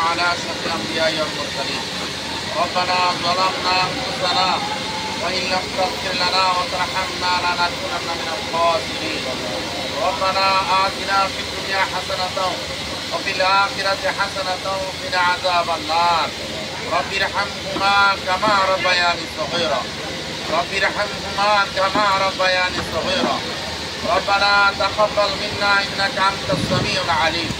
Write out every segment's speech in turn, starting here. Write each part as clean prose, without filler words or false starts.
على أشرف الأنبياء والمرسلين. ربنا ظلمنا أنفسنا وإن لم تغفر لنا وترحمنا لنكونن من الخاسرين. ربنا آتنا في الدنيا حسنة وفي الآخرة حسنة وقنا عذاب النار. رب ارحمهما كما ربياني صغيرا. رب ارحمهما كما ربياني صغيرا. ربنا تقبل منا إنك أنت السميع العليم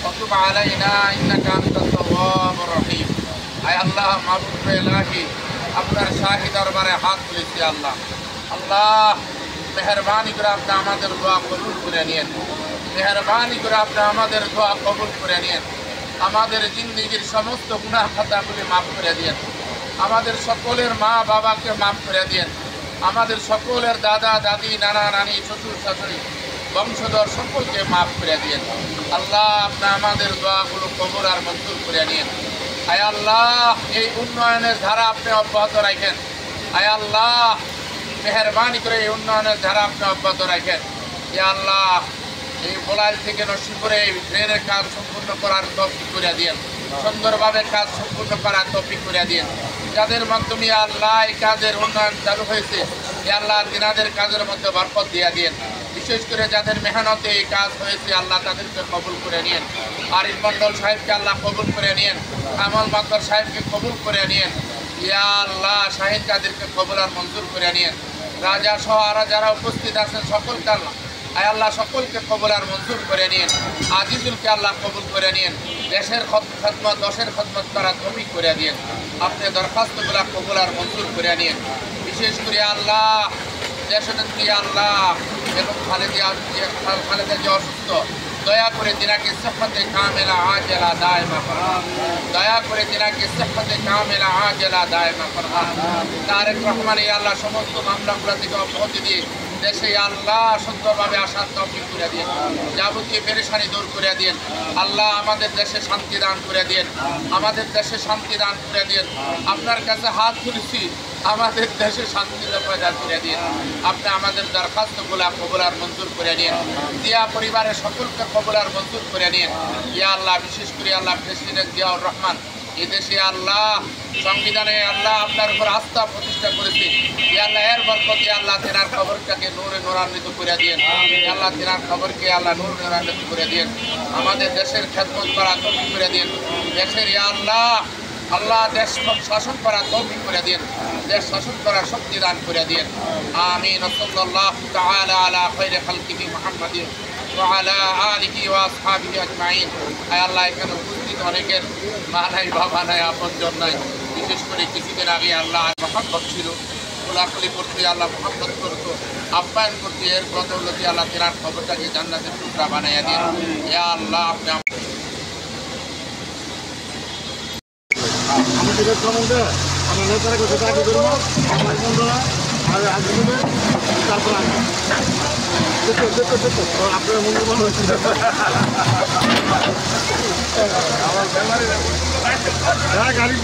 وتب علينا إنك أنت التواب الرحيم. আয় আল্লাহ মাবুদ ইলাহি আপনার শাহী দরবারে হাত তুলেছি আল্লাহ। আল্লাহ মেহেরবানি করে আপনি আমাদের দোয়া কবুল করে নিন। মেহেরবানি করে আপনি আমাদের দোয়া কবুল করে নিন। আমাদের জিন্দেগির সমস্ত গুনাহ খাতাগুলি মাফ করে দিন। আমাদের সকলের মা বাবাকে মাফ করে দিন। আমাদের সকলের দাদা দাদি নানা নানি শ্বশুর শাশুড়ি বংশধর সকলকে মাফ করে দিন। আল্লাহ আপনি আমাদের দোয়াগুলো কবুল আর মঞ্জুর করে নিন। আয় আল্লাহ এই উন্নয়নের ধারা আপনি অব্যাহত রাখেন। আয় আল্লাহ মেহেরবানি করে এই উন্নয়নের ধারা আপনি অব্যাহত রাখেন। ইয়া আল্লাহ এই বোলাইল থেকে নসিপুরে এই ট্রেনের কাজ সম্পূর্ণ করার তৌফিক করে দিন। সুন্দরভাবে কাজ সম্পূর্ণ করার তৌফিক করে দিন। যাদের মাধ্যমে আল্লাহ এই কাজের উন্নয়ন চালু হয়েছে ইয়া আল্লাহ তিনাদের কাজের মধ্যে বরকত দিয়ে দিন। বিশেষ করে যাদের মেহনতে এই কাজ হয়েছে আল্লাহ তাদেরকে কবুল করে নিন। আরিফ মন্ডল সাহেবকে আল্লাহ কবুল করে নিন। কামাল মাকবর সাহেবকে কবুল করে নিন। ইয়া আল্লাহ শাহিদ কাদেরকে কবুল আর মঞ্জুর করে নিন। রাজা সহ আরো যারা উপস্থিত আছেন সকলকে আল্লাহ আয় আল্লাহ সকলকে কবুল আর মঞ্জুর করে নিন। আজিজুলকে আল্লাহ কবুল করে নিন। দেশের খেদমত দশের খেদমত করা তৌফিক করে দিন। আপনি দরখাস্তগুলা কবুল আর মঞ্জুর করে নিন। বিশেষ করে আল্লাহ দেশনেত্রী আল্লাহ এবং খালেদা যে অসুস্থ দয়া করে তিনাকে সিহ্হতে কামিলা আজেলা দায়মা ফরমান। দয়া করে তিনাকে সিহ্হতে কামিলা আজেলা দায়মা ফরমান। তারেক রহমান আল্লাহ সমস্ত মামলাগুলো থেকে অব্যাহতি দিয়ে দেশে আল্লাহ সুন্দরভাবে আসার তৌফিক করে দিন। যাবতীয় পেরেশানি দূর করে দিন। আল্লাহ আমাদের দেশে শান্তি দান করে দিন। আমাদের দেশে শান্তি দান করে দিন। আপনার কাছে হাত তুলছি আমাদের দেশে শান্তি পয়দা করে দিন। আপনি আমাদের দরখাস্তগুলা কবুল আর মঞ্জুর করে নিন। জিয়া পরিবারের সকলকে কবুল আর মঞ্জুর করে নিন। ইয়া আল্লাহ বিশেষ করে আল্লাহ প্রেসিডেন্ট জিয়াউর রহমান এদেশে আল্লাহ সংবিধানে আল্লাহ আপনার উপর আস্থা প্রতিষ্ঠা করেছে। ইয়া আল্লাহ এর বরকতে আল্লাহ তেনার খবরটাকে নূরে নূরান্বিত করে দিন। আল্লাহ তেনার খবরকে আল্লাহ নূর নূরান্বিত করে দিন। আমাদের দেশের খেদমত করা তৌফিক করে দিন। দেশের ইয়া আল্লাহ আল্লাহ দেশ শাসন করা তৌফিক করে দিন। দেশ শাসন করার শক্তি দান করে দিন। আমিন। সাল্লাল্লাহু তাআলা আলা খায়রি খালকিহি মুহাম্মাদিন ওয়া আলা আলিহি ওয়া আসহাবিহি আজমাইন। আয় আল্লাহ এখানে উপস্থিত অনেকের মা নাই বাবা নাই আপনজন নাই। বিশেষ করে কিছুদিন আগে আল্লাহ মহব্বত ছিল কোলাকুলি করতে আল্লাহ মহব্বত করতো আপ্যায়ন করতে এর বদৌলতে আল্লাহ তেনার খবরটাকে জান্নাতের টুকরা বানাইয়া দিন। ইয়া আল্লাহ আপনি আমাদের সম্বন্ধে আমরা নেতারা করতে চাকরি করবো আমার বন্ধুরা আর আগে তারপর আপনার মূল্যবান হয়েছিল আমার গাড়ি